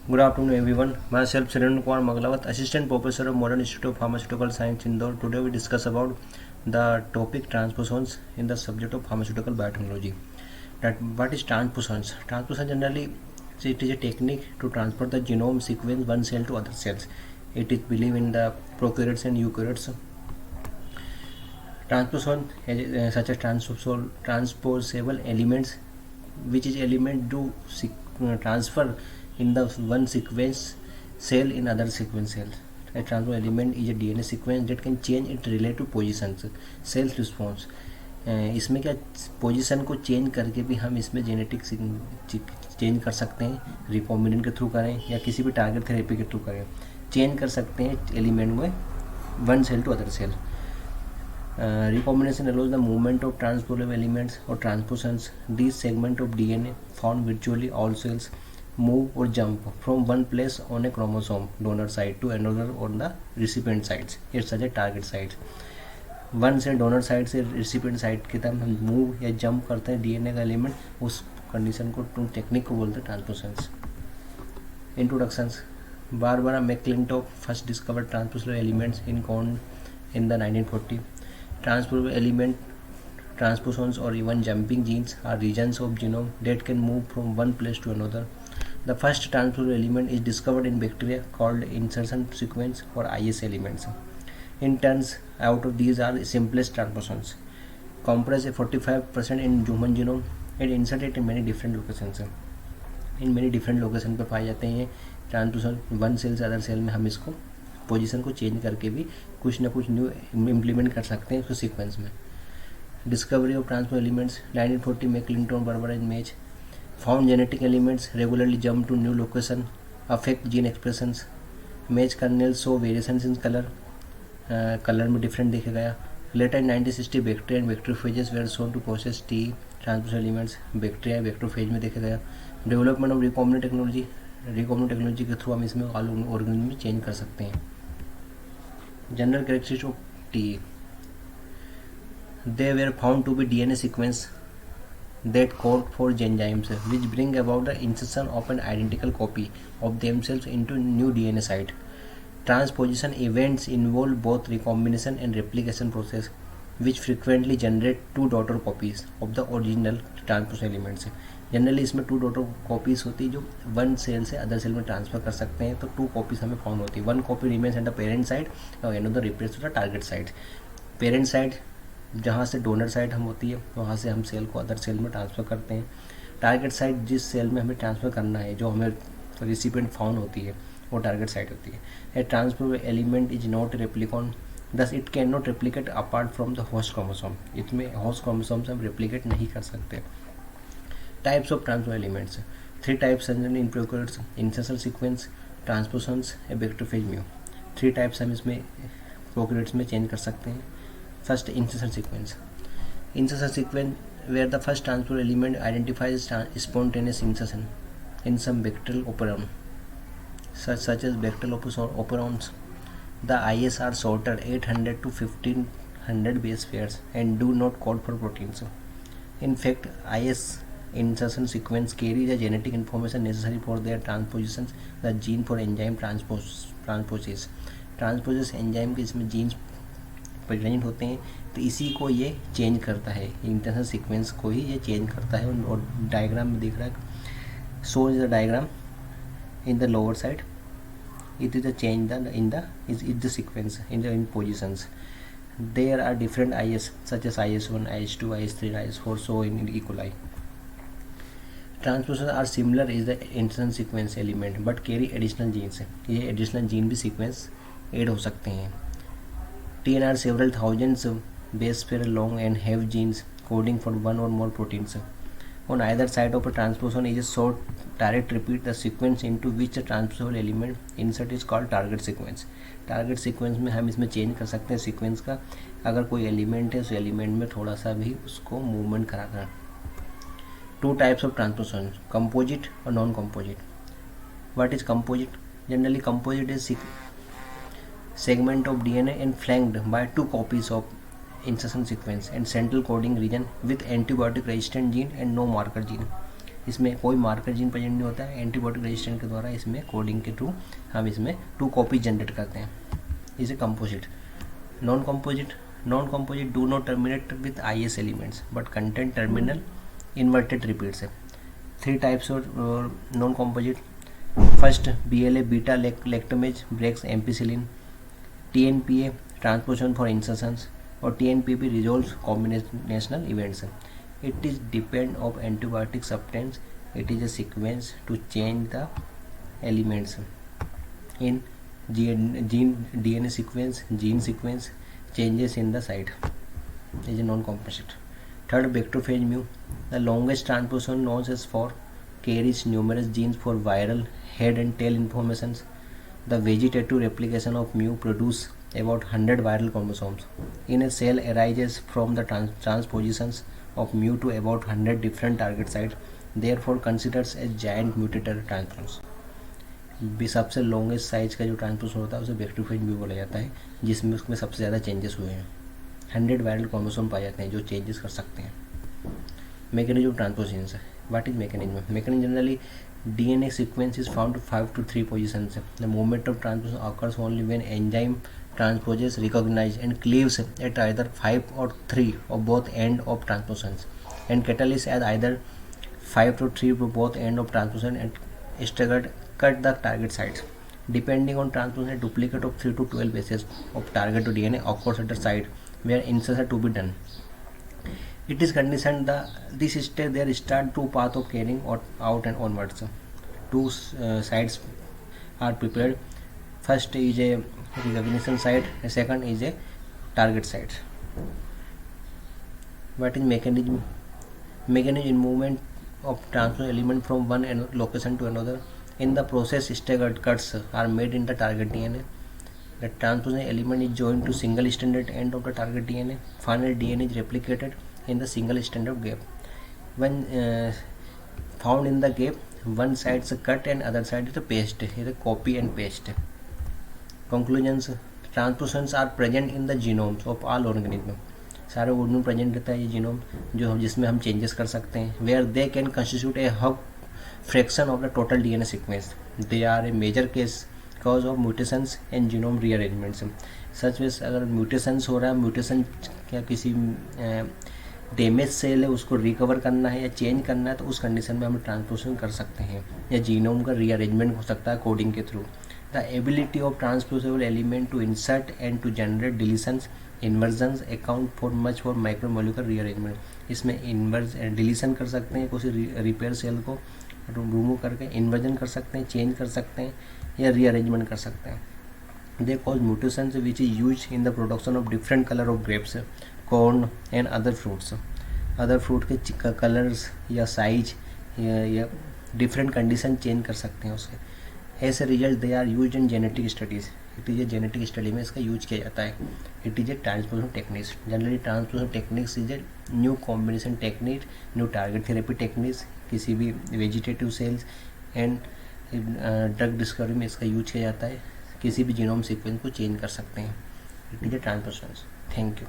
Good afternoon, everyone. Myself, Surendra Kumar Maglawat, Assistant Professor of Modern Institute of Pharmaceutical Science, Indore. Today, we discuss about the topic transposons in the subject of pharmaceutical biotechnology. What is transposons? Transposon generally it is a technique to transfer the genome sequence one cell to other cells. It is believed in the prokaryotes and eukaryotes. Transposon such as transposable elements, which is element to transfer in the one sequence cell in other sequence cells. A transfer element is a DNA sequence that can change its relative positions. Self response, इसमें क्या position को change करके भी हम इसमें genetic change कर सकते हैं, रिकॉम्बिनेंट के थ्रू करें या किसी भी टारगेट थेरेपी के थ्रू करें, चेंज कर सकते हैं एलिमेंट में one cell to other cell. Recombination allows the movement of transposable elements or transposons. These segments of DNA found virtually all cells move or jump from one place on a chromosome donor side to another on the recipient sides. It's such a target sites. One से donor side से recipient side की तरफ हम move या jump करते हैं DNA का element, उस कंडीशन को टेक्निक को बोलते हैं transpositions. Introductions. Barbara McClintock first discovered transposable elements in the 1940. Transposable element transposons or even jumping genes are regions of genome that can move from one place to another. The first transposable element is discovered in bacteria called insertion sequence or IS elements. In turns out of these are simplest transposons, comprise 45% in human genome and inserted in many different locations. In many different location पे पाए जाते हैं ट्रांसपोसन. One cell से other cell में हम इसको position को change करके भी कुछ ना कुछ न्यू इम्प्लीमेंट कर सकते हैं उसको सीक्वेंस में. डिस्कवरी ऑफ ट्रांसपोज एलिमेंट्स 1940 में Clinton Barbara and maize found genetic elements regularly jump to new location affect gene expressions. Maize kernel so variations in colour में डिफरेंट देखा गया. Later in 1960 bacteria and bacteriophages were shown to process T transpose elements. Bacteria bacteriophage में देखा गया. Development of recombinant technology के through हम इसमें organism में चेंज कर सकते हैं. General characteristics of T. They were found to be DNA sequence that code for enzymes which bring about the insertion of an identical copy of themselves into new DNA site. Transposition events involve both recombination and replication process which frequently generate two daughter copies of the original transposed elements. Generally इसमें to daughter copies होती है जो one cell से other cell में transfer कर सकते हैं. तो टू कॉपीज हमें फाउंड होती है. One copy remains at the parent side और another replace to the target side. Parent side जहाँ से डोनर साइड हम होती है वहाँ से हम सेल को अदर सेल में ट्रांसफ़र करते हैं. टारगेट साइड जिस सेल में हमें ट्रांसफ़र करना है जो हमें रिसिपिएंट फाउंड होती है वो टारगेट साइड होती है. A transfer element is not replicon, thus it can not replicate apart from the host chromosome. इसमें होस्ट क्रोमोसोम से हम रेप्लिकेट नहीं कर सकते. Types of transposable elements. 3 types are in prokaryotes: insertion sequence, transposons, and bacteriophage mu. 3 types हम इसमें prokaryotes में change कर सकते हैं. First, insertion sequence. Insertion sequence where the first transposable element identifies spontaneous insertion in some bacterial operon, such as bacterial operons. The IS are shorter 800 to 1500 base pairs and do not code for proteins. In fact, IS insertion sequence carry the genetic information necessary for their transpositions, the gene for enzyme transposase. Transposase enzyme के इसमें genes present होते हैं तो इसी को ये change करता है. इंटरनल सीक्वेंस को ही ये चेंज करता है. और डायग्राम में दिख रहा है, so is the diagram in the lower side. It is the change in the sequence in positions. There are different IS such as IS1, IS2, IS3, IS4, so in E. coli. Transposons are similar is the insertion sequence element but carry additional genes. ये additional gene भी sequence add हो सकते हैं. TN are several thousands base pair long and have genes coding for one or more proteins. On either side of a transposon is a short direct repeat. The sequence into which a transposable element insert is called target sequence. Target sequence में हम इसमें change कर सकते हैं sequence का. अगर कोई element है उस एलिमेंट में थोड़ा सा भी उसको मूवमेंट कराना. 2 types of transposon, composite और non composite. What is composite? Generally composite is segment of DNA and flanked by 2 copies of insertion sequence and central coding region with antibiotic resistant gene and no marker gene. इसमें कोई marker gene present नहीं होता है, antibody resistant के द्वारा इसमें coding के through हम इसमें 2 कॉपी जनरेट करते हैं। इसे composite. Non composite do not terminate with IS elements but content terminal inverted repeats है। 3 types of non composite. First BLA beta lactamase breaks ampicillin, TNPA transposition for insertions और TNPB resolve combinational events. It is depend of antibiotic substance, it is a sequence to change the elements in DNA sequence, gene sequence changes in the site is a non-composite. Third, bacteriophage mu, the longest transposition known as 4, carries numerous genes for viral head and tail informations. The vegetative replication of mu produce about 100 viral chromosomes in a cell arises from the transpositions of mu to about 100 different target sites, therefore considers a giant mutator transposons. भी सबसे longest size का जो transposition होता है उसे bacteriophage mu बोला जाता है, जिसमें उसमें सबसे ज़्यादा चेंजेस हुए हैं। 100 वायरल क्रोमोसोम पाए जाते हैं जो चेंजेस कर सकते हैं। मैकेनिज्म ऑफ ट्रांसपोजिशन है। What is mechanism? Mechanism generally DNA sequence is found to 5 to 3 positions. The movement of transposition occurs only when enzyme transposes recognize and cleaves at either 5 or 3 of both end of transpositions, and catalyst at either 5 to 3 for both end of transposition and staggered cut the target sites. Depending on transposition, a duplicate of 3 to 12 bases of target to DNA occurs at the site where inserts are to be done. It is conditioned this stage there start 2 paths of carrying out and onwards. 2 sites are prepared. First is a recognition site, and second is a target site. What is mechanism? Mechanism in movement of transfer element from one location to another. In the process, staggered cuts are made in the target DNA. The transposition element is joined to single stranded end of the target DNA. Finally, DNA is replicated in the single stranded gap. When found in the gap, one side is cut and other side is a paste. It is a copy and paste. Conclusions: transpositions are present in the genomes of all organisms. सारे organism present रहता है ये genome जो जिसमें हम changes कर सकते हैं. Where they can constitute a huge fraction of the total DNA sequence. They are a major case cause of mutations and genome rearrangements. सच में अगर म्यूटेशंस हो रहा है, म्यूटेशन क्या किसी डैमेज सेल है उसको रिकवर करना है या चेंज करना है, तो उस कंडीशन में हम ट्रांसपोजिशन कर सकते हैं या जीनोम का रीअरेंजमेंट हो सकता है कोडिंग के through. The ability of transposable element to insert and to generate deletions inversions account for much for micromolecular rearrangement. इसमें इन्वर्ज डिलीशन कर सकते हैं, किसी रिपेयर सेल को रिमूव करके इन्वर्जन कर सकते हैं, चेंज कर सकते हैं या रीअरेंजमेंट कर सकते हैं. They cause mutations which is use in the production of different colour of grapes, corn and other fruits. Other fruit के कलर्स या साइज या डिफरेंट कंडीशन चेंज कर सकते हैं उसके. As a result they are use in genetic studies. It is a genetic study में इसका use किया जाता है. It is a transposition techniques. Generally transposition techniques is a new combination technique, new target therapy techniques किसी भी vegetative cells and drug discovery में इसका use किया जाता है. किसी भी जीनोम सीक्वेंस को चेंज कर सकते हैं. It is a transposition. Thank you.